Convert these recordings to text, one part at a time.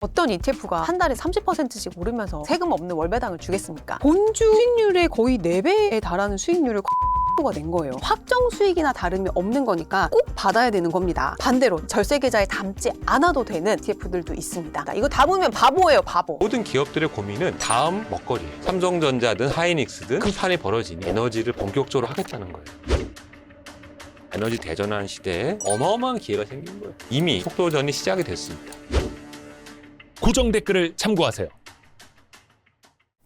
어떤 ETF가 한 달에 30%씩 오르면서 세금 없는 월배당을 주겠습니까? 본주 수익률의 거의 4배에 달하는 수익률을 가 낸 거예요. 확정 수익이나 다름이 없는 거니까 꼭 받아야 되는 겁니다. 반대로 절세 계좌에 담지 않아도 되는 ETF들도 있습니다. 이거 담으면 바보예요, 바보. 모든 기업들의 고민은 다음 먹거리예요. 삼성전자든 하이닉스든 큰 판이 벌어지니 에너지를 본격적으로 하겠다는 거예요. 에너지 대전환 시대에 어마어마한 기회가 생긴 거예요. 이미 속도전이 시작이 됐습니다. 고정 댓글을 참고하세요.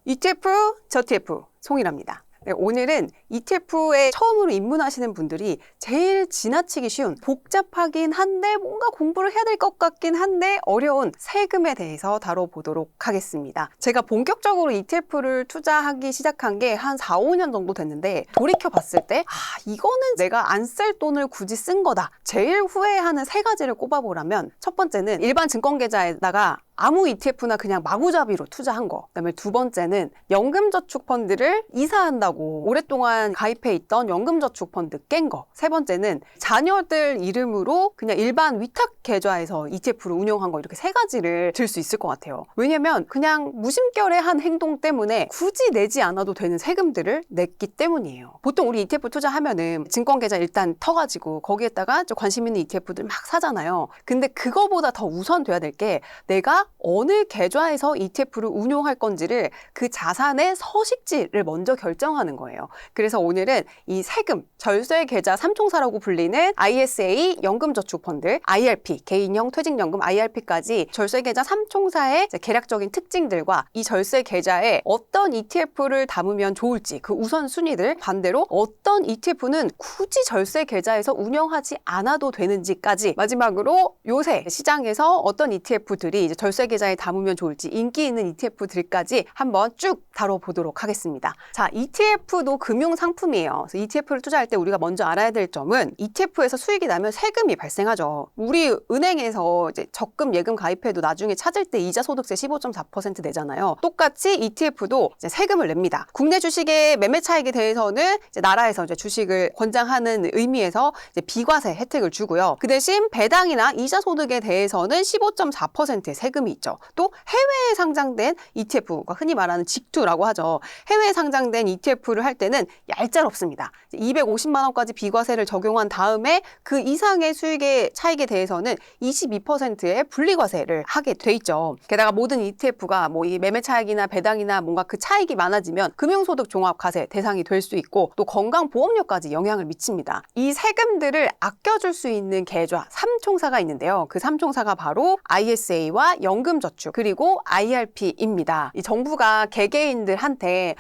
ETF, 저TF 송일합니다. 네, 오늘은 ETF에 처음으로 입문하시는 분들이 제일 지나치기 쉬운, 복잡하긴 한데 뭔가 공부를 해야 될 것 같긴 한데 어려운 세금에 대해서 다뤄보도록 하겠습니다. 제가 본격적으로 ETF를 투자하기 시작한 게 한 4, 5년 정도 됐는데 돌이켜 봤을 때 이거는 내가 안 쓸 돈을 굳이 쓴 거다. 제일 후회하는 3가지를 꼽아보라면 첫 번째는 일반 증권계좌에다가 아무 ETF나 그냥 마구잡이로 투자한 거. 그다음에 2번째는 연금저축펀드를 이사한다고 오랫동안 가입해 있던 연금저축펀드 깬 거. 3번째는 자녀들 이름으로 그냥 일반 위탁 계좌에서 ETF를 운영한 거. 이렇게 3가지를 들 수 있을 것 같아요. 왜냐면 그냥 무심결에 한 행동 때문에 굳이 내지 않아도 되는 세금들을 냈기 때문이에요. 보통 우리 ETF 투자하면은 증권계좌 일단 터가지고 거기에다가 좀 관심 있는 ETF들 막 사잖아요. 근데 그거보다 더 우선돼야 될 게 내가 어느 계좌에서 ETF를 운용할 건지를 그 자산의 서식지를 먼저 결정하는 거예요. 그래서 오늘은 이 세금, 절세 계좌 3총사라고 불리는 ISA 연금저축펀드, IRP, 개인형 퇴직연금 IRP까지 절세 계좌 3총사의 계략적인 특징들과 이 절세 계좌에 어떤 ETF를 담으면 좋을지 그 우선순위들, 반대로 어떤 ETF는 굳이 절세 계좌에서 운영하지 않아도 되는지까지, 마지막으로 요새 시장에서 어떤 ETF들이 이제 절세 계좌에 담으면 좋을지 인기 있는 ETF들까지 한번 쭉 다뤄보도록 하겠습니다. 자, ETF도 금융상품이에요. 그래서 ETF를 투자할 때 우리가 먼저 알아야 될 점은 ETF에서 수익이 나면 세금이 발생하죠. 우리 은행에서 이제 적금, 예금 가입해도 나중에 찾을 때 이자 소득세 15.4% 내잖아요. 똑같이 ETF도 이제 세금을 냅니다. 국내 주식의 매매 차익에 대해서는 이제 나라에서 이제 주식을 권장하는 의미에서 이제 비과세 혜택을 주고요. 그 대신 배당이나 이자 소득에 대해서는 15.4%의 세금이 있죠. 또 해외에 상장된 ETF가 흔히 말하는 직투라고 하죠. 해외에 상장된 ETF를 할 때는 얄짤없습니다. 250만 원까지 비과세를 적용한 다음에 그 이상의 수익의 차익에 대해서는 22%의 분리과세를 하게 돼 있죠. 게다가 모든 ETF가 뭐 이 매매 차익이나 배당이나 뭔가 그 차익이 많아지면 금융소득 종합과세 대상이 될 수 있고 또 건강보험료까지 영향을 미칩니다. 이 세금들을 아껴줄 수 있는 계좌 3총사가 있는데요. 그 3총사가 바로 ISA와 연금저축 그리고 IRP입니다. 이 정부가 개개인들한테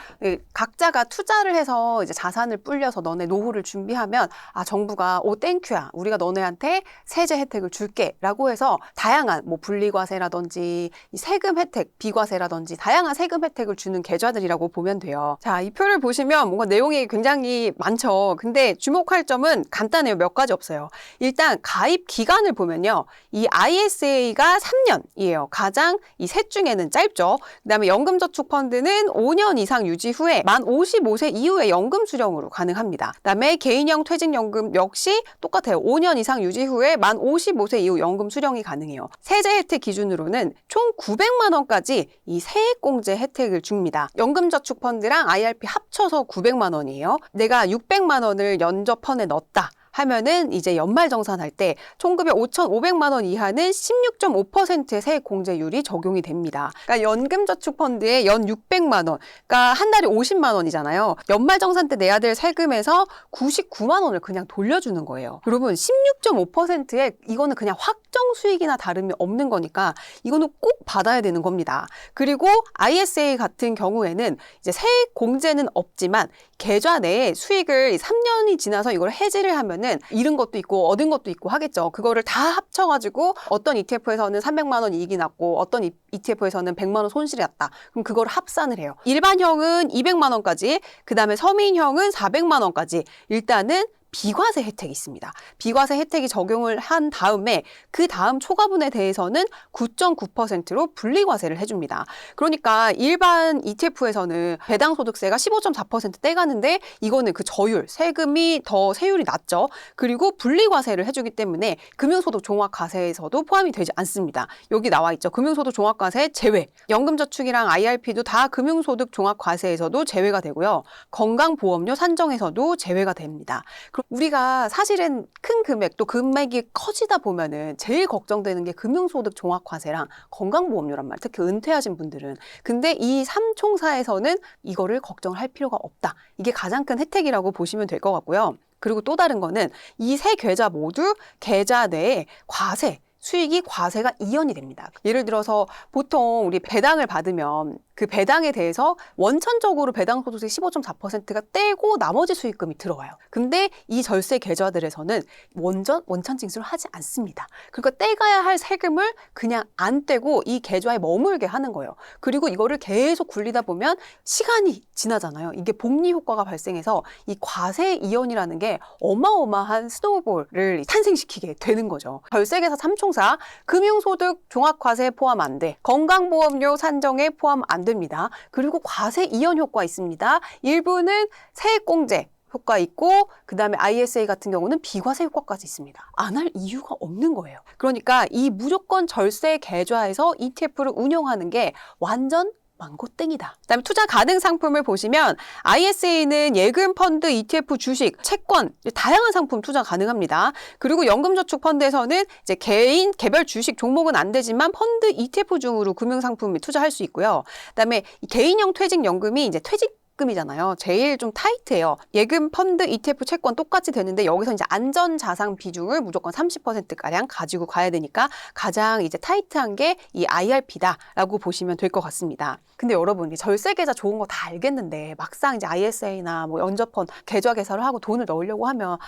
각자가 투자를 해서 이제 자산을 불려서 너네 노후를 준비하면 정부가 땡큐야 우리가 너네한테 세제 혜택을 줄게 라고 해서 다양한 뭐 분리과세라든지 이 세금 혜택, 비과세라든지 다양한 세금 혜택을 주는 계좌들이라고 보면 돼요. 자, 이 표를 보시면 뭔가 내용이 굉장히 많죠. 근데 주목할 점은 간단해요. 몇 가지 없어요. 일단 가입 기간을 보면요. 이 ISA가 3년이에요. 가장 이 셋 중에는 짧죠. 그다음에 연금저축펀드는 5년 이상 유지 후에 만 55세 이후에 연금 수령으로 가능합니다. 그다음에 개인형 퇴직연금 역시 똑같아요. 5년 이상 유지 후에 만 55세 이후 연금 수령이 가능해요. 세제 혜택 기준으로는 총 900만 원까지 이 세액공제 혜택을 줍니다. 연금저축펀드랑 IRP 합쳐서 900만 원이에요. 내가 600만 원을 연저펀에 넣었다 하면은 이제 연말정산할 때 총급여 5,500만 원 이하는 16.5%의 세액 공제율이 적용이 됩니다. 그러니까 연금저축펀드에 연 600만 원, 그러니까 한 달에 50만 원이잖아요. 연말정산 때 내야 될 세금에서 99만 원을 그냥 돌려주는 거예요. 여러분 16.5%에 이거는 그냥 확정 수익이나 다름이 없는 거니까 이거는 꼭 받아야 되는 겁니다. 그리고 ISA 같은 경우에는 이제 세액 공제는 없지만 계좌 내에 수익을 3년이 지나서 이걸 해지를 하면은 잃은 것도 있고 얻은 것도 있고 하겠죠. 그거를 다 합쳐가지고 어떤 ETF에서는 300만 원 이익이 났고 어떤 ETF에서는 100만 원 손실이 났다. 그럼 그걸 합산을 해요. 일반형은 200만 원까지, 그 다음에 서민형은 400만 원까지 일단은 비과세 혜택이 있습니다. 비과세 혜택이 적용을 한 다음에 그 다음 초과분에 대해서는 9.9%로 분리과세를 해줍니다. 그러니까 일반 ETF에서는 배당소득세가 15.4% 떼가는데 이거는 그 저율, 세금이 더 세율이 낮죠. 그리고 분리과세를 해주기 때문에 금융소득 종합과세에서도 포함이 되지 않습니다. 여기 나와 있죠. 금융소득 종합과세 제외. 연금저축이랑 IRP도 다 금융소득 종합과세에서도 제외가 되고요. 건강보험료 산정에서도 제외가 됩니다. 그럼 우리가 사실은 큰 금액 또 금액이 커지다 보면은 제일 걱정되는 게 금융소득 종합과세랑 건강보험료란 말. 특히 은퇴하신 분들은. 근데 이 삼총사에서는 이거를 걱정을 할 필요가 없다. 이게 가장 큰 혜택이라고 보시면 될 것 같고요. 그리고 또 다른 거는 이 세 계좌 모두 계좌 내에 과세, 수익이 과세가 이연이 됩니다. 예를 들어서 보통 우리 배당을 받으면 그 배당에 대해서 원천적으로 배당소득세 15.4%가 떼고 나머지 수익금이 들어와요. 근데 이 절세 계좌들에서는 원천 징수를 하지 않습니다. 그러니까 떼가야 할 세금을 그냥 안 떼고 이 계좌에 머물게 하는 거예요. 그리고 이거를 계속 굴리다 보면 시간이 지나잖아요. 이게 복리 효과가 발생해서 이 과세 이연이라는 게 어마어마한 스노우볼을 탄생시키게 되는 거죠. 절세계사 삼총사, 금융소득 종합과세 포함 안 돼. 건강보험료 산정에 포함 안 됩니다. 그리고 과세 이연 효과 있습니다. 일부는 세액공제 효과 있고 그다음에 ISA 같은 경우는 비과세 효과까지 있습니다. 안 할 이유가 없는 거예요. 그러니까 이 무조건 절세 계좌에서 ETF를 운용하는 게 완전 망고땡이다. 그다음에 투자 가능 상품을 보시면 ISA는 예금 펀드, ETF, 주식, 채권 다양한 상품 투자 가능합니다. 그리고 연금저축 펀드에서는 이제 개인 개별 주식 종목은 안 되지만 펀드, ETF 중으로 금융 상품을 투자할 수 있고요. 그다음에 개인형 퇴직연금이 이제 퇴직금이잖아요. 제일 좀 타이트해요. 예금, 펀드, ETF, 채권 똑같이 되는데 여기서 이제 안전자산 비중을 무조건 30%가량 가지고 가야 되니까 가장 이제 타이트한 게 이 IRP다라고 보시면 될 것 같습니다. 근데 여러분, 이 절세계좌 좋은 거 다 알겠는데 막상 이제 ISA나 뭐 연저펀 계좌 개설을 하고 돈을 넣으려고 하면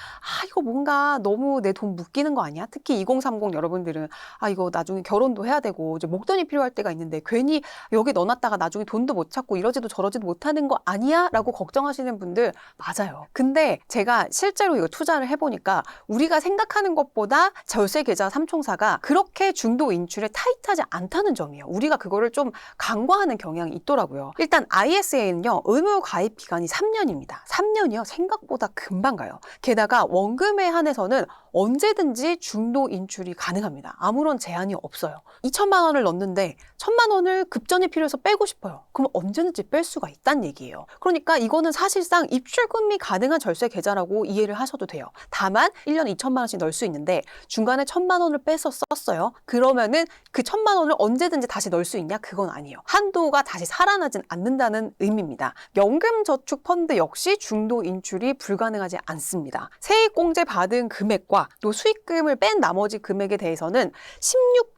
이거 뭔가 너무 내 돈 묶이는 거 아니야? 특히 2030 여러분들은 이거 나중에 결혼도 해야 되고 이제 목돈이 필요할 때가 있는데 괜히 여기 넣어놨다가 나중에 돈도 못 찾고 이러지도 저러지도 못하는 거 아니야? 라고 걱정하시는 분들 맞아요. 근데 제가 실제로 이거 투자를 해보니까 우리가 생각하는 것보다 절세계좌 삼총사가 그렇게 중도 인출에 타이트하지 않다는 점이에요. 우리가 그거를 좀 간과하는 경향이 있더라고요. 일단 ISA는요. 의무 가입 기간이 3년입니다. 3년이요. 생각보다 금방 가요. 게다가 원금에 한해서는 언제든지 중도 인출이 가능합니다. 아무런 제한이 없어요. 2천만 원을 넣었는데 1,000만 원을 급전이 필요해서 빼고 싶어요. 그럼 언제든지 뺄 수가 있다는 얘기예요. 그러니까 이거는 사실상 입출금이 가능한 절세 계좌라고 이해를 하셔도 돼요. 다만 1년에 2천만 원씩 넣을 수 있는데 중간에 1,000만 원을 빼서 썼어요. 그러면은 그 1,000만 원을 언제든지 다시 넣을 수 있냐? 그건 아니에요. 한도가 다시 살아나진 않는다는 의미입니다. 연금저축펀드 역시 중도 인출이 불가능하지 않습니다. 세액공제 받은 금액과 또 수익금을 뺀 나머지 금액에 대해서는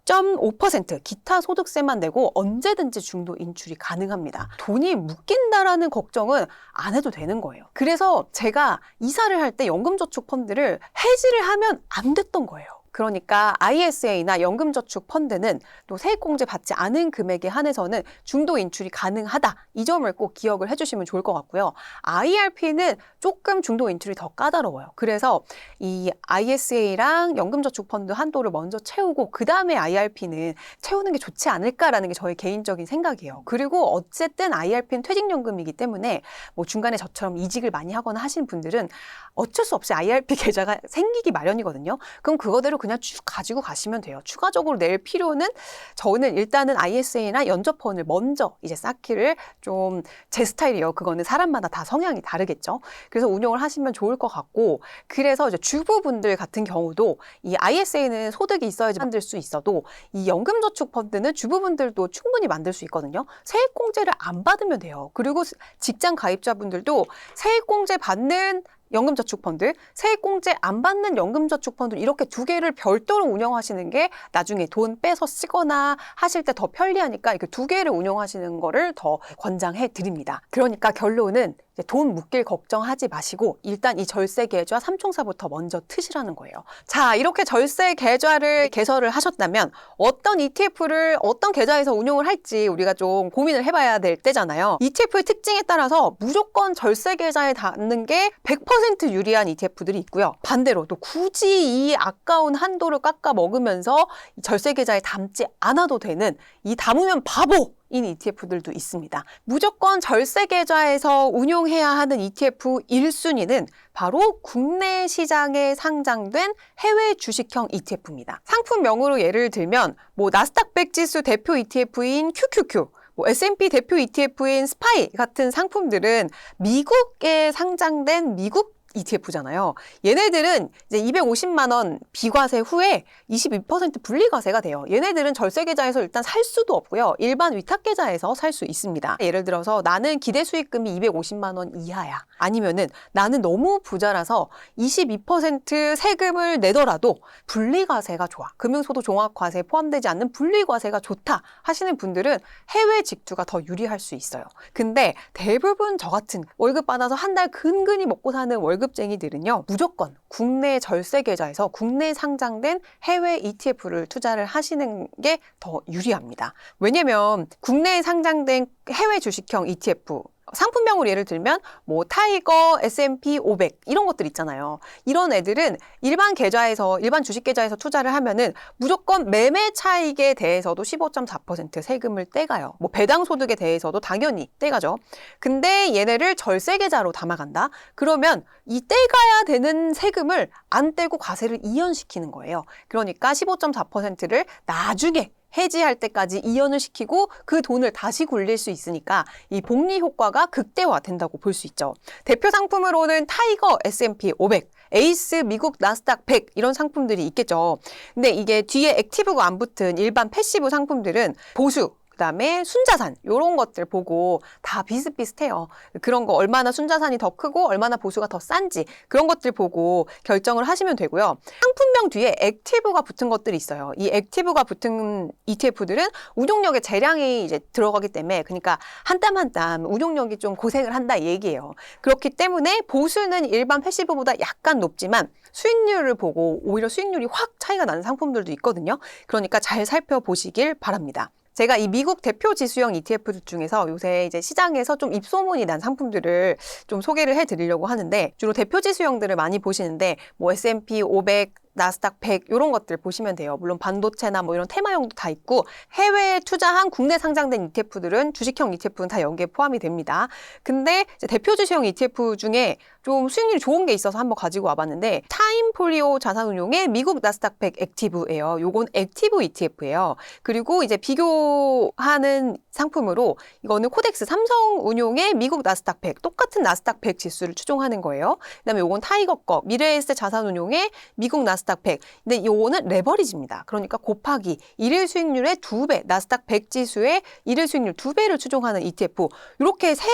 16.5% 기타 소득세만 내고 언제든지 중도 인출이 가능합니다. 돈이 묶인다라는 걱정은 안 해도 되는 거예요. 그래서 제가 이사를 할 때 연금저축펀드를 해지를 하면 안 됐던 거예요. 그러니까 ISA나 연금저축펀드는 또 세액공제 받지 않은 금액에 한해서는 중도 인출이 가능하다. 이 점을 꼭 기억을 해주시면 좋을 것 같고요. IRP는 조금 중도 인출이 더 까다로워요. 그래서 이 ISA랑 연금저축펀드 한도를 먼저 채우고 그 다음에 IRP는 채우는 게 좋지 않을까라는 게 저의 개인적인 생각이에요. 그리고 어쨌든 IRP는 퇴직연금이기 때문에 뭐 중간에 저처럼 이직을 많이 하거나 하신 분들은 어쩔 수 없이 IRP 계좌가 생기기 마련이거든요. 그럼 그거대로 그냥 쭉 가지고 가시면 돼요. 추가적으로 낼 필요는 저는 일단은 ISA나 연저펀을 먼저 이제 쌓기를 좀 제 스타일이에요. 그거는 사람마다 다 성향이 다르겠죠. 그래서 운용을 하시면 좋을 것 같고 그래서 이제 주부분들 같은 경우도 이 ISA는 소득이 있어야지 만들 수 있어도 이 연금저축펀드는 주부분들도 충분히 만들 수 있거든요. 세액공제를 안 받으면 돼요. 그리고 직장 가입자분들도 세액공제 받는 연금저축펀드, 세액공제 안 받는 연금저축펀드 이렇게 두 개를 별도로 운영하시는 게 나중에 돈 빼서 쓰거나 하실 때 더 편리하니까 이렇게 두 개를 운영하시는 거를 더 권장해 드립니다. 그러니까 결론은 이제 돈 묶일 걱정하지 마시고 일단 이 절세 계좌 삼총사부터 먼저 트시라는 거예요. 자, 이렇게 절세 계좌를 개설을 하셨다면 어떤 ETF를 어떤 계좌에서 운용을 할지 우리가 좀 고민을 해봐야 될 때잖아요. ETF의 특징에 따라서 무조건 절세 계좌에 닿는 게 100% 유리한 ETF들이 있고요. 반대로 또 굳이 이 아까운 한도를 깎아 먹으면서 절세 계좌에 담지 않아도 되는 이 담으면 바보! 인 ETF들도 있습니다. 무조건 절세 계좌에서 운용해야 하는 ETF 1순위는 바로 국내 시장에 상장된 해외 주식형 ETF입니다. 상품명으로 예를 들면 나스닥 100 지수 대표 ETF인 QQQ, S&P 대표 ETF인 스파이 같은 상품들은 미국에 상장된 미국 ETF잖아요. 얘네들은 이제 250만 원 비과세 후에 22% 분리과세가 돼요. 얘네들은 절세 계좌에서 일단 살 수도 없고요. 일반 위탁 계좌에서 살 수 있습니다. 예를 들어서 나는 기대 수익금이 250만 원 이하야. 아니면은 나는 너무 부자라서 22% 세금을 내더라도 분리과세가 좋아. 금융소득 종합과세에 포함되지 않는 분리과세가 좋다 하시는 분들은 해외 직투가 더 유리할 수 있어요. 근데 대부분 저 같은 월급 받아서 한 달 근근히 먹고 사는 월급쟁이들은요, 무조건 국내 절세 계좌에서 국내 상장된 해외 ETF를 투자를 하시는 게 더 유리합니다. 왜냐면 국내에 상장된 해외 주식형 ETF, 상품명으로 예를 들면 타이거, S&P 500 이런 것들 있잖아요. 이런 애들은 일반 계좌에서 일반 주식 계좌에서 투자를 하면은 무조건 매매 차익에 대해서도 15.4% 세금을 떼가요. 배당 소득에 대해서도 당연히 떼가죠. 근데 얘네를 절세 계좌로 담아간다. 그러면 이 떼가야 되는 세금을 안 떼고 과세를 이연시키는 거예요. 그러니까 15.4%를 나중에 해지할 때까지 이연을 시키고 그 돈을 다시 굴릴 수 있으니까 이 복리 효과가 극대화된다고 볼 수 있죠. 대표 상품으로는 타이거, S&P 500, 에이스, 미국 나스닥 100 이런 상품들이 있겠죠. 근데 이게 뒤에 액티브가 안 붙은 일반 패시브 상품들은 보수, 그다음에 순자산 이런 것들 보고 다 비슷비슷해요. 그런 거 얼마나 순자산이 더 크고 얼마나 보수가 더 싼지 그런 것들 보고 결정을 하시면 되고요. 상품명 뒤에 액티브가 붙은 것들이 있어요. 이 액티브가 붙은 ETF들은 운용력에 재량이 이제 들어가기 때문에 그러니까 한 땀 한 땀 운용력이 좀 고생을 한다 이 얘기예요. 그렇기 때문에 보수는 일반 패시브보다 약간 높지만 수익률을 보고 오히려 수익률이 확 차이가 나는 상품들도 있거든요. 그러니까 잘 살펴보시길 바랍니다. 제가 이 미국 대표 지수형 ETF들 중에서 요새 이제 시장에서 좀 입소문이 난 상품들을 좀 소개를 해드리려고 하는데 주로 대표 지수형들을 많이 보시는데 S&P 500, 나스닥 100 이런 것들 보시면 돼요. 물론 반도체나 이런 테마형도 다 있고 해외에 투자한 국내 상장된 ETF들은 주식형 ETF는 다 여기에 포함이 됩니다. 근데 이제 대표 주식형 ETF 중에 좀 수익률이 좋은 게 있어서 한번 가지고 와봤는데 타임폴리오 자산운용의 미국 나스닥 100 액티브예요. 요건 액티브 ETF예요. 그리고 이제 비교하는 상품으로 이거는 코덱스 삼성운용의 미국 나스닥 100 똑같은 나스닥 100 지수를 추종하는 거예요. 그다음에 요건 타이거 거 미래에셋 자산운용의 미국 나스닥 100. 근데 요거는 레버리지입니다. 그러니까 곱하기 일일 수익률의 2배, 나스닥 100 지수의 일일 수익률 2배를 추종하는 ETF. 이렇게 세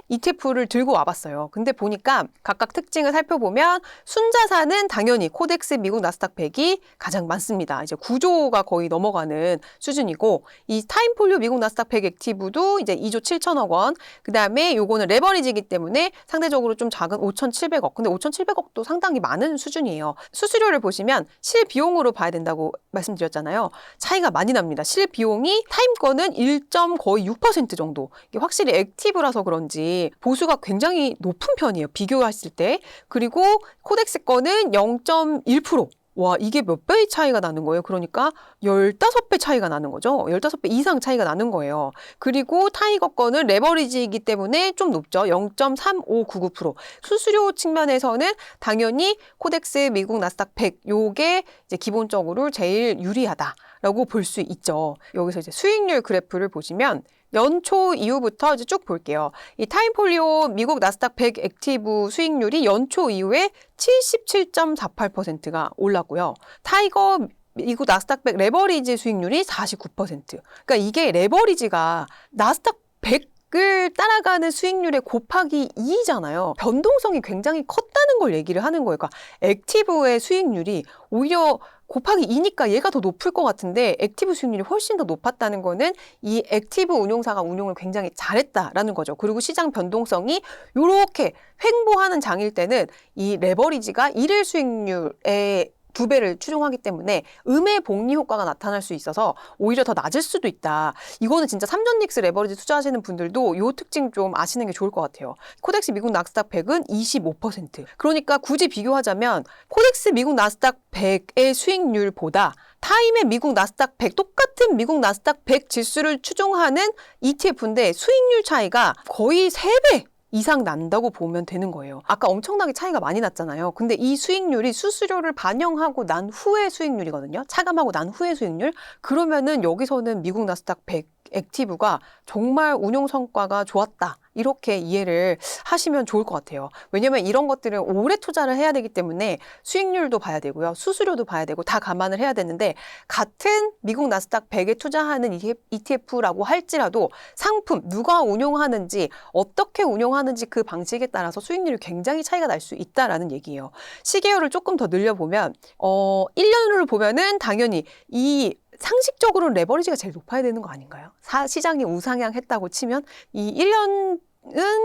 ETF를 들고 와봤어요. 근데 보니까 각각 특징을 살펴보면 순자산은 당연히 코덱스 미국 나스닥 100이 가장 많습니다. 이제 9조가 거의 넘어가는 수준이고 이 타임폴리오 미국 나스닥 100 액티브도 이제 2조 7천억 원. 그다음에 요거는 레버리지이기 때문에 상대적으로 좀 작은 5,700억. 근데 5,700억도 상당히 많은 수준이에요. 수수료를 보시면 실비용으로 봐야 된다고 말씀드렸잖아요. 차이가 많이 납니다. 실비용이 타임 거는 1.6% 정도. 이게 확실히 액티브라서 그런지 보수가 굉장히 높은 편이에요. 비교했을 때. 그리고 코덱스 거는 0.1%. 와, 이게 몇 배의 차이가 나는 거예요? 그러니까 15배 차이가 나는 거죠. 15배 이상 차이가 나는 거예요. 그리고 타이거 거는 레버리지이기 때문에 좀 높죠. 0.3599%. 수수료 측면에서는 당연히 코덱스 미국 나스닥 100 요게 이제 기본적으로 제일 유리하다라고 볼 수 있죠. 여기서 이제 수익률 그래프를 보시면 연초 이후부터 이제 쭉 볼게요. 이 타임폴리오 미국 나스닥 100 액티브 수익률이 연초 이후에 77.48%가 올랐고요. 타이거 미국 나스닥 100 레버리지 수익률이 49%. 그러니까 이게 레버리지가 나스닥 100을 따라가는 수익률의 곱하기 2잖아요. 변동성이 굉장히 컸다는 걸 얘기를 하는 거예요. 그러니까 액티브의 수익률이 오히려 곱하기 2니까 얘가 더 높을 것 같은데 액티브 수익률이 훨씬 더 높았다는 거는 이 액티브 운용사가 운용을 굉장히 잘했다라는 거죠. 그리고 시장 변동성이 이렇게 횡보하는 장일 때는 이 레버리지가 일일 수익률의 2배를 추종하기 때문에 음의 복리 효과가 나타날 수 있어서 오히려 더 낮을 수도 있다. 이거는 진짜 삼전닉스 레버리지 투자하시는 분들도 이 특징 좀 아시는 게 좋을 것 같아요. 코덱스 미국 나스닥 100은 25%. 그러니까 굳이 비교하자면 코덱스 미국 나스닥 100의 수익률보다 타임의 미국 나스닥 100, 똑같은 미국 나스닥 100 지수를 추종하는 ETF인데 수익률 차이가 거의 3배 이상 난다고 보면 되는 거예요. 아까 엄청나게 차이가 많이 났잖아요. 근데 이 수익률이 수수료를 반영하고 난 후의 수익률이거든요. 차감하고 난 후의 수익률. 그러면은 여기서는 미국 나스닥 100 액티브가 정말 운용 성과가 좋았다. 이렇게 이해를 하시면 좋을 것 같아요. 왜냐면 이런 것들은 오래 투자를 해야 되기 때문에 수익률도 봐야 되고요. 수수료도 봐야 되고 다 감안을 해야 되는데 같은 미국 나스닥 100에 투자하는 ETF라고 할지라도 상품, 누가 운용하는지, 어떻게 운용하는지 그 방식에 따라서 수익률이 굉장히 차이가 날 수 있다라는 얘기예요. 시계열을 조금 더 늘려보면 1년으로 보면은 당연히 이 상식적으로는 레버리지가 제일 높아야 되는 거 아닌가요? 시장이 우상향했다고 치면 이 1년은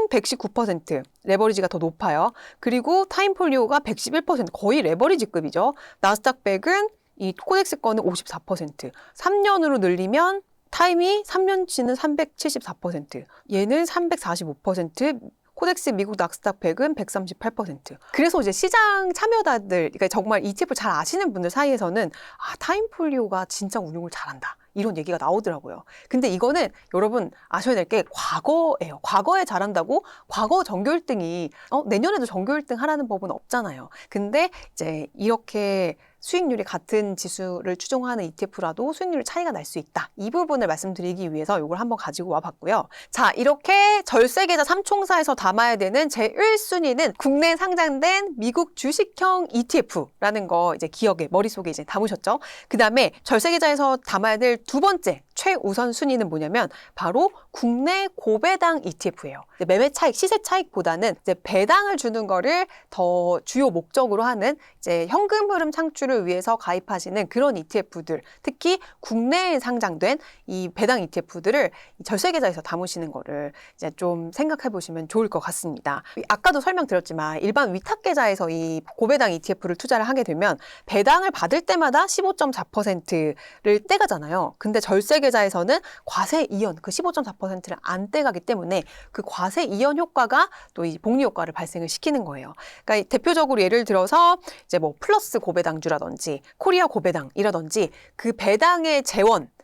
119% 레버리지가 더 높아요. 그리고 타임폴리오가 111% 거의 레버리지급이죠. 나스닥 100은 이 코덱스 거는 54%. 3년으로 늘리면 타임이 3년치는 374%. 얘는 345%. 코덱스 미국 나스닥 100은 138%. 그래서 이제 시장 참여자들, 그러니까 정말 ETF 잘 아시는 분들 사이에서는 타임폴리오가 진짜 운용을 잘한다. 이런 얘기가 나오더라고요. 근데 이거는 여러분 아셔야 될 게 과거예요. 과거에 잘한다고 과거 전교 1등이 내년에도 전교 1등 하라는 법은 없잖아요. 근데 이제 이렇게 수익률이 같은 지수를 추종하는 ETF라도 수익률 차이가 날 수 있다. 이 부분을 말씀드리기 위해서 이걸 한번 가지고 와봤고요. 자, 이렇게 절세계좌 3총사에서 담아야 되는 제1순위는 국내 상장된 미국 주식형 ETF라는 거 이제 기억에, 머릿속에 이제 담으셨죠? 그 다음에 절세계좌에서 담아야 될 두 번째 최우선 순위는 뭐냐면 바로 국내 고배당 ETF예요. 매매 차익, 시세 차익보다는 이제 배당을 주는 거를 더 주요 목적으로 하는 이제 현금 흐름 창출을 위해서 가입하시는 그런 ETF들, 특히 국내에 상장된 이 배당 ETF들을 절세계좌에서 담으시는 거를 이제 좀 생각해 보시면 좋을 것 같습니다. 아까도 설명드렸지만 일반 위탁계좌에서 이 고배당 ETF를 투자를 하게 되면 배당을 받을 때마다 15.4%를 떼가잖아요. 근데 절세계좌에서는 과세 이연, 그 15.4%를 안 떼가기 때문에 그 과세 이연 효과가 또 이 복리 효과를 발생을 시키는 거예요. 그러니까 대표적으로 예를 들어서 이제 뭐 플러스 고배당주라든지 코리아 고배당이라든지 그 배당의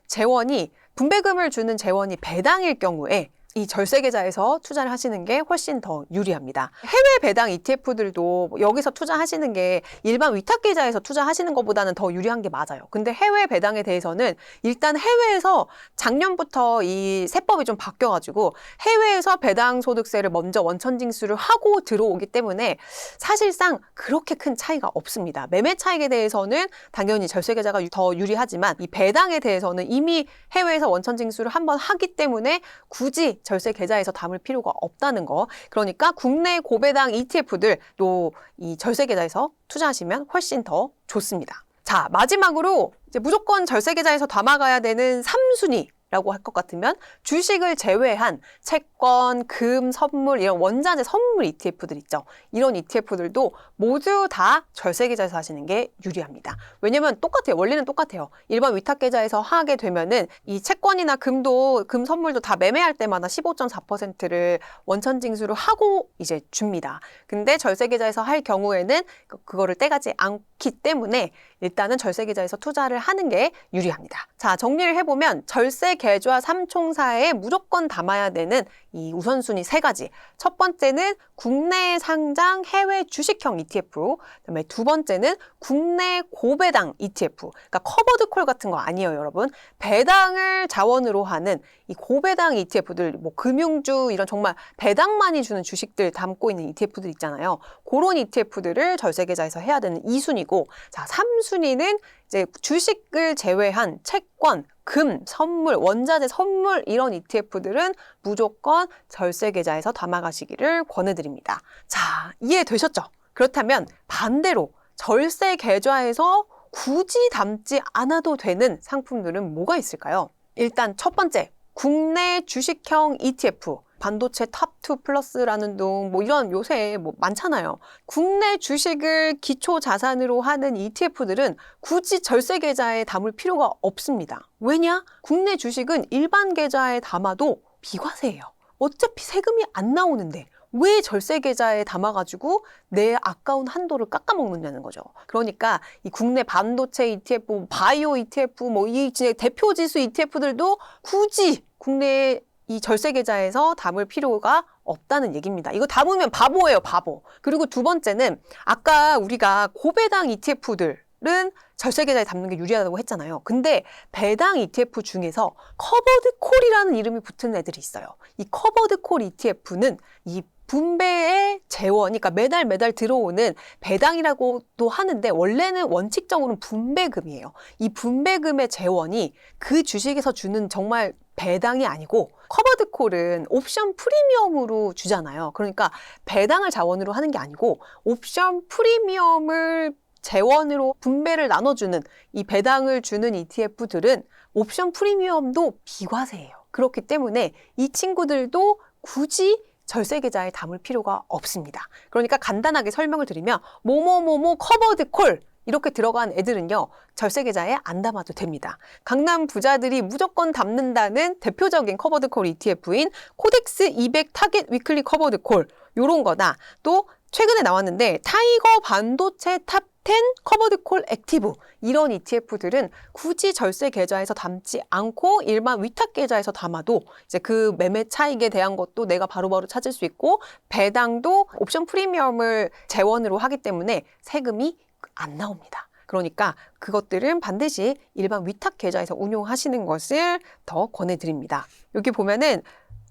재원이 분배금을 주는 재원이 배당일 경우에 이 절세계좌에서 투자를 하시는 게 훨씬 더 유리합니다. 해외 배당 ETF들도 여기서 투자하시는 게 일반 위탁계좌에서 투자하시는 것보다는 더 유리한 게 맞아요. 근데 해외 배당에 대해서는 일단 해외에서 작년부터 이 세법이 좀 바뀌어가지고 해외에서 배당 소득세를 먼저 원천징수를 하고 들어오기 때문에 사실상 그렇게 큰 차이가 없습니다. 매매 차익에 대해서는 당연히 절세계좌가 더 유리하지만 이 배당에 대해서는 이미 해외에서 원천징수를 한번 하기 때문에 굳이 절세 계좌에서 담을 필요가 없다는 거. 그러니까 국내 고배당 ETF들도 이 절세 계좌에서 투자하시면 훨씬 더 좋습니다. 자, 마지막으로 이제 무조건 절세 계좌에서 담아가야 되는 3순위. 라고 할 것 같으면 주식을 제외한 채권, 금, 선물 이런 원자재 선물 ETF들 있죠. 이런 ETF들도 모두 다 절세계좌에서 하시는 게 유리합니다. 왜냐면 똑같아요. 원리는 똑같아요. 일반 위탁계좌에서 하게 되면은 이 채권이나 금 선물도 다 매매할 때마다 15.4%를 원천징수를 하고 이제 줍니다. 근데 절세계좌에서 할 경우에는 그거를 떼가지 않기 때문에 일단은 절세계좌에서 투자를 하는 게 유리합니다. 자, 정리를 해보면 절세계좌 3총사에 무조건 담아야 되는 이 우선순위 3가지. 첫 번째는 국내 상장 해외 주식형 ETF. 그다음에 두 번째는 국내 고배당 ETF. 그러니까 커버드 콜 같은 거 아니에요, 여러분. 배당을 자원으로 하는 이 고배당 ETF들, 뭐 금융주 이런 정말 배당 많이 주는 주식들 담고 있는 ETF들 있잖아요. 그런 ETF들을 절세계좌에서 해야 되는 2순위고, 자, 3순위는 이제 주식을 제외한 채권, 금, 선물, 원자재 선물 이런 ETF들은 무조건 절세계좌에서 담아가시기를 권해드립니다. 자, 이해되셨죠? 그렇다면 반대로 절세계좌에서 굳이 담지 않아도 되는 상품들은 뭐가 있을까요? 일단 첫 번째, 국내 주식형 ETF. 반도체 탑2 플러스라는 둥, 뭐 이런 요새 뭐 많잖아요. 국내 주식을 기초 자산으로 하는 ETF들은 굳이 절세 계좌에 담을 필요가 없습니다. 왜냐? 국내 주식은 일반 계좌에 담아도 비과세예요. 어차피 세금이 안 나오는데 왜 절세 계좌에 담아가지고 내 아까운 한도를 깎아먹느냐는 거죠. 그러니까 이 국내 반도체 ETF, 바이오 ETF, 뭐 이 대표 지수 ETF들도 굳이 국내 이 절세 계좌에서 담을 필요가 없다는 얘기입니다. 이거 담으면 바보예요, 바보. 그리고 두 번째는 아까 우리가 고배당 ETF들은 절세 계좌에 담는 게 유리하다고 했잖아요. 근데 배당 ETF 중에서 커버드 콜이라는 이름이 붙은 애들이 있어요. 이 커버드 콜 ETF는 이 분배의 재원, 그러니까 매달 들어오는 배당이라고도 하는데 원래는 원칙적으로는 분배금이에요. 이 분배금의 재원이 그 주식에서 주는 정말 배당이 아니고 커버드 콜은 옵션 프리미엄으로 주잖아요. 그러니까 배당을 자원으로 하는 게 아니고 옵션 프리미엄을 재원으로 분배를 나눠주는 이 배당을 주는 ETF들은 옵션 프리미엄도 비과세예요. 그렇기 때문에 이 친구들도 굳이 절세 계좌에 담을 필요가 없습니다. 그러니까 간단하게 설명을 드리면 뭐뭐뭐뭐 커버드 콜 이렇게 들어간 애들은요, 절세 계좌에 안 담아도 됩니다. 강남 부자들이 무조건 담는다는 대표적인 커버드 콜 ETF인 코덱스 200 타겟 위클리 커버드 콜, 요런 거다. 또 최근에 나왔는데 타이거 반도체 탑 10 커버드 콜 액티브, 이런 ETF들은 굳이 절세 계좌에서 담지 않고 일반 위탁 계좌에서 담아도 이제 그 매매 차익에 대한 것도 내가 바로바로 찾을 수 있고 배당도 옵션 프리미엄을 재원으로 하기 때문에 세금이 안 나옵니다. 그러니까 그것들은 반드시 일반 위탁 계좌에서 운용하시는 것을 더 권해드립니다. 여기 보면은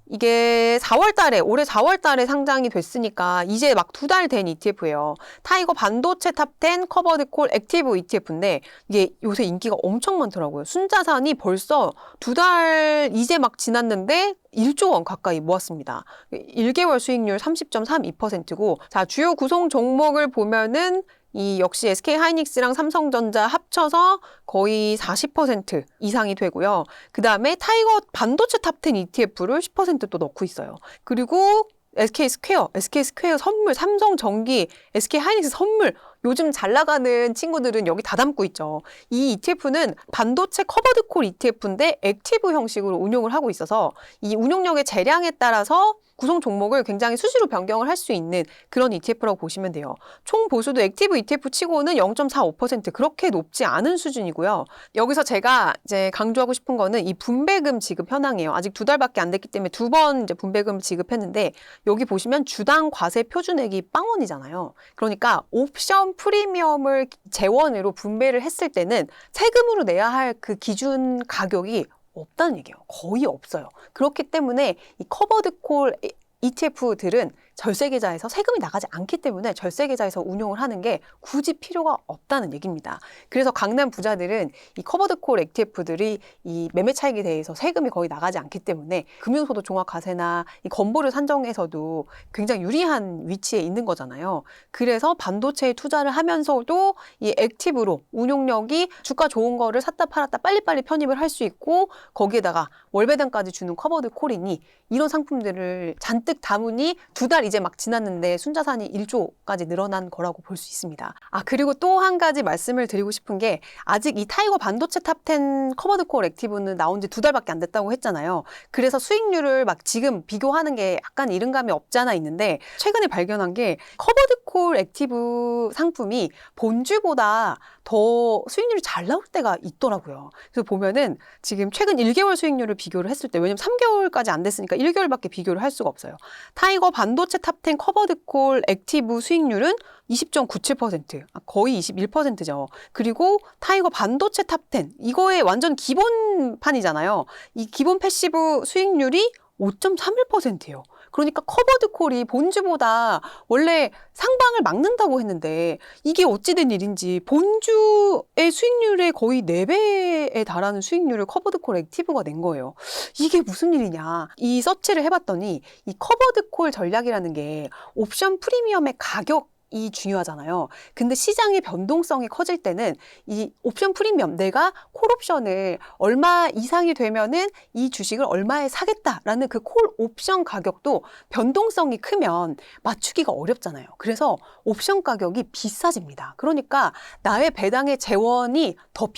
이게 4월 달에, 올해 4월 달에 상장이 됐으니까 이제 막 2달 된 ETF예요. 타이거 반도체 탑 10 커버드 콜 액티브 ETF인데 이게 요새 인기가 엄청 많더라고요. 순자산이 벌써 2달 이제 막 지났는데 1조 원 가까이 모았습니다. 1개월 수익률 30.32%고, 자, 주요 구성 종목을 보면은 이 역시 SK 하이닉스랑 삼성전자 합쳐서 거의 40% 이상이 되고요. 그 다음에 타이거 반도체 탑10 ETF를 10% 또 넣고 있어요. 그리고 SK 스퀘어 선물, 삼성전기, SK 하이닉스 선물, 요즘 잘 나가는 친구들은 여기 다 담고 있죠. 이 ETF는 반도체 커버드 콜 ETF인데 액티브 형식으로 운용을 하고 있어서 이 운용력의 재량에 따라서 구성 종목을 굉장히 수시로 변경을 할 수 있는 그런 ETF라고 보시면 돼요. 총 보수도 액티브 ETF 치고는 0.45%, 그렇게 높지 않은 수준이고요. 여기서 제가 이제 강조하고 싶은 거는 이 분배금 지급 현황이에요. 아직 2달밖에 안 됐기 때문에 2번 이제 분배금 지급했는데 여기 보시면 주당 과세 표준액이 빵원이잖아요. 그러니까 옵션 프리미엄을 재원으로 분배를 했을 때는 세금으로 내야 할 그 기준 가격이 없다는 얘기예요. 거의 없어요. 그렇기 때문에 이 커버드 콜 ETF들은 절세 계좌에서 세금이 나가지 않기 때문에 절세 계좌에서 운용을 하는 게 굳이 필요가 없다는 얘기입니다. 그래서 강남 부자들은 이 커버드 콜 ETF들이 이 매매 차익에 대해서 세금이 거의 나가지 않기 때문에 금융소득 종합과세나 이 건보료 산정에서도 굉장히 유리한 위치에 있는 거잖아요. 그래서 반도체에 투자를 하면서도 이 액티브로 운용력이 주가 좋은 거를 샀다 팔았다 빨리빨리 편입을 할 수 있고 거기에다가 월배당까지 주는 커버드 콜이니 이런 상품들을 잔뜩 담으니 2달 이제 막 지났는데 순자산이 1조까지 늘어난 거라고 볼 수 있습니다. 아, 그리고 또 한 가지 말씀을 드리고 싶은 게 아직 이 타이거 반도체 탑10 커버드 콜 액티브는 나온 지 2달밖에 안 됐다고 했잖아요. 그래서 수익률을 막 지금 비교하는 게 약간 이른감이 없지 않아 있는데 최근에 발견한 게 커버드 콜 액티브 상품이 본주보다 더 수익률이 잘 나올 때가 있더라고요. 그래서 보면은 지금 최근 1개월 수익률을 비교를 했을 때, 왜냐면 3개월까지 안 됐으니까 1개월밖에 비교를 할 수가 없어요. 타이거 반도체 탑10 커버드 콜 액티브 수익률은 20.97%, 거의 21%죠. 그리고 타이거 반도체 탑10, 이거의 완전 기본판이잖아요. 이 기본 패시브 수익률이 5.31%예요. 그러니까 커버드 콜이 본주보다 원래 상방을 막는다고 했는데 이게 어찌된 일인지 본주의 수익률의 거의 4배에 달하는 수익률을 커버드 콜 액티브가 낸 거예요. 이게 무슨 일이냐. 이 서치를 해봤더니 이 커버드 콜 전략이라는 게 옵션 프리미엄의 가격 가격이 중요하잖아요. 근데 시장의 변동성이 커질 때는 이 옵션 프리미엄, 내가 콜옵션을 얼마 이상이 되면은 이 주식을 얼마에 사겠다라는 그 콜 옵션 가격도 변동성이 크면 맞추기가 어렵잖아요. 그래서 옵션 가격이 비싸집니다. 그러니까 나의 배당의 재원이 더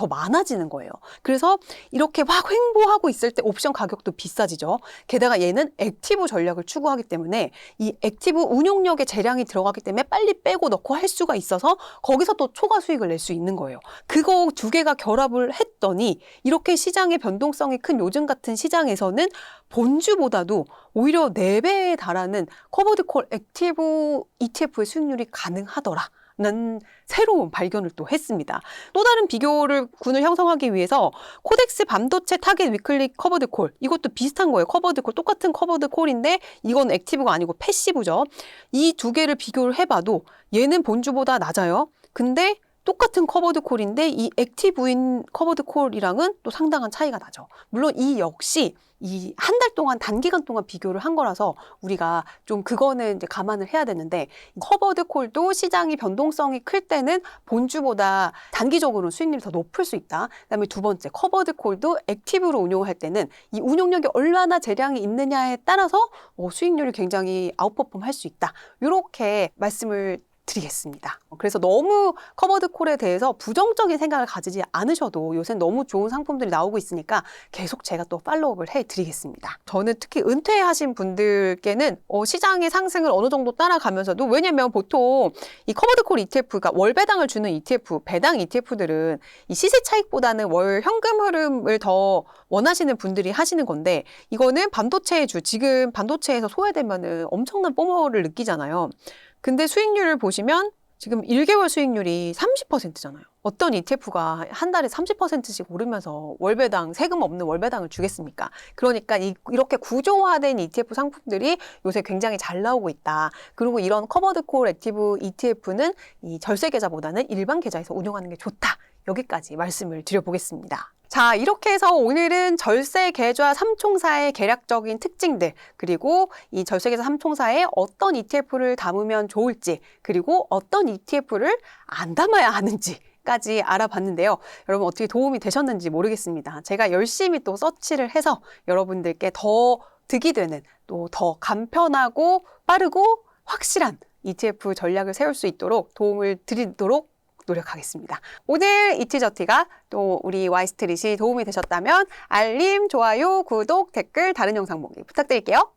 많아지는 거예요. 그래서 이렇게 막 횡보하고 있을 때 옵션 가격도 비싸지죠. 게다가 얘는 액티브 전략을 추구하기 때문에 이 액티브 운용력의 재량이 들어가기 때문에 빨리 빼고 넣고 할 수가 있어서 거기서 또 초과 수익을 낼 수 있는 거예요. 그거 두 개가 결합을 했더니 이렇게 시장의 변동성이 큰 요즘 같은 시장에서는 본주보다도 오히려 4배에 달하는 커버드콜 액티브 ETF의 수익률이 가능하더라. 는 새로운 발견을 또 했습니다. 또 다른 비교군을 형성하기 위해서 코덱스 반도체 타겟 위클리 커버드콜, 이것도 비슷한 거예요. 커버드콜, 똑같은 커버드콜인데 이건 액티브가 아니고 패시브죠. 이 두 개를 비교를 해봐도 얘는 본주보다 낮아요. 근데 똑같은 커버드콜인데 이 액티브인 커버드콜이랑은 또 상당한 차이가 나죠. 물론 이 역시 이 한 달 동안, 단기간 동안 비교를 한 거라서 우리가 좀 그거는 이제 감안을 해야 되는데, 커버드콜도 시장이 변동성이 클 때는 본주보다 단기적으로 수익률이 더 높을 수 있다. 그다음에 두 번째, 커버드콜도 액티브로 운용할 때는 이 운용력이 얼마나 재량이 있느냐에 따라서 수익률이 굉장히 아웃퍼폼 할 수 있다. 이렇게 말씀을 드리겠습니다. 그래서 너무 커버드콜에 대해서 부정적인 생각을 가지지 않으셔도 요새 너무 좋은 상품들이 나오고 있으니까 계속 제가 또 팔로우업을 해드리겠습니다. 저는 특히 은퇴하신 분들께는 시장의 상승을 어느 정도 따라가면서도, 왜냐면 보통 이 커버드콜 ETF가 월배당을 주는 ETF, 배당 ETF들은 이 시세 차익보다는 월 현금 흐름을 더 원하시는 분들이 하시는 건데, 이거는 반도체의 주, 지금 반도체에서 소외되면은 엄청난 뽀모를 느끼잖아요. 근데 수익률을 보시면 지금 1개월 수익률이 30%잖아요. 어떤 ETF가 한 달에 30%씩 오르면서 월배당, 세금 없는 월배당을 주겠습니까? 그러니까 이렇게 구조화된 ETF 상품들이 요새 굉장히 잘 나오고 있다. 그리고 이런 커버드콜 액티브 ETF는 이 절세 계좌보다는 일반 계좌에서 운용하는 게 좋다. 여기까지 말씀을 드려보겠습니다. 자, 이렇게 해서 오늘은 절세 계좌 3총사의 개략적인 특징들, 그리고 이 절세 계좌 3총사에 어떤 ETF를 담으면 좋을지, 그리고 어떤 ETF를 안 담아야 하는지까지 알아봤는데요. 여러분 어떻게 도움이 되셨는지 모르겠습니다. 제가 열심히 또 서치를 해서 여러분들께 더 득이 되는, 또 더 간편하고 빠르고 확실한 ETF 전략을 세울 수 있도록 도움을 드리도록 노력하겠습니다. 오늘 이티저티가 또 우리 와이스트릿이 도움이 되셨다면 알림, 좋아요, 구독, 댓글, 다른 영상 보기 부탁드릴게요.